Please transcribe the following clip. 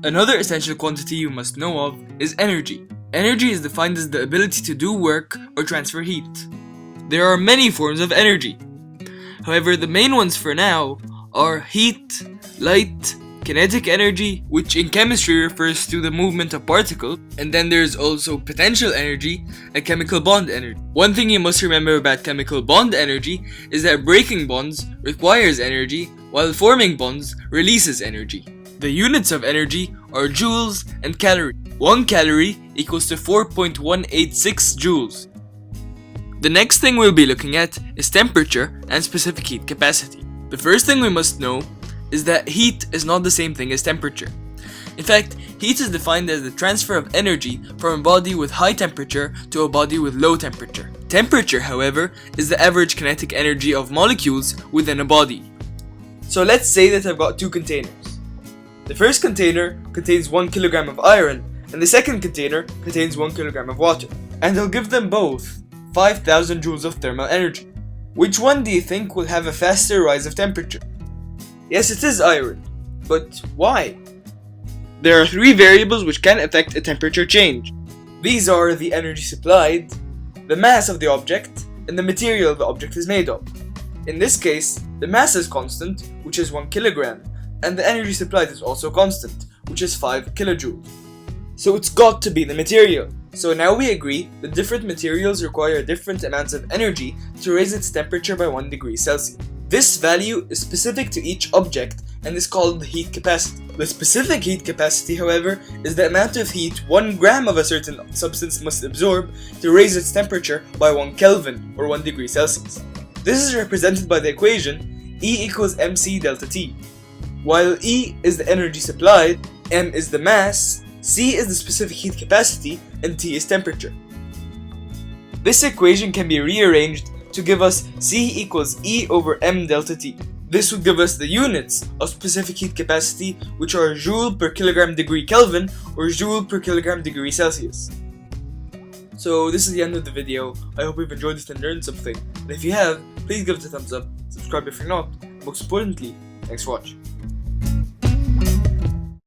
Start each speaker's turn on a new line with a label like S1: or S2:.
S1: Another essential quantity you must know of is energy. Energy is defined as the ability to do work or transfer heat. There are many forms of energy. However, the main ones for now are heat, light, kinetic energy, which in chemistry refers to the movement of particles, and then there's also potential energy and chemical bond energy. One thing you must remember about chemical bond energy is that breaking bonds requires energy, while forming bonds releases energy. The units of energy are joules and calories. 1 calorie equals to 4.186 joules. The next thing we'll be looking at is temperature and specific heat capacity. The first thing we must know is that heat is not the same thing as temperature. In fact, heat is defined as the transfer of energy from a body with high temperature to a body with low temperature. Temperature, however, is the average kinetic energy of molecules within a body. So let's say that I've got two containers. The first container contains 1 kilogram of iron, and the second container contains 1 kilogram of water. And I'll give them both 5,000 joules of thermal energy. Which one do you think will have a faster rise of temperature? Yes, it is iron. But why? There are 3 variables which can affect a temperature change. These are the energy supplied, the mass of the object, and the material the object is made of. In this case, the mass is constant, which is 1 kilogram, and the energy supplied is also constant, which is 5 kilojoules. So it's got to be the material. So now we agree that different materials require different amounts of energy to raise its temperature by 1 degree Celsius. This value is specific to each object and is called the heat capacity. The specific heat capacity, however, is the amount of heat 1 gram of a certain substance must absorb to raise its temperature by 1 Kelvin or 1 degree Celsius. This is represented by the equation E equals mc delta T. While E is the energy supplied, m is the mass, C is the specific heat capacity, and T is temperature. This equation can be rearranged to give us C equals E over m delta T. This would give us the units of specific heat capacity, which are joule per kilogram degree Kelvin or joule per kilogram degree Celsius. So this is the end of the video. I hope you've enjoyed it and learned something. And if you have, please give it a thumbs up, subscribe if you're not, and most importantly, thanks for watching.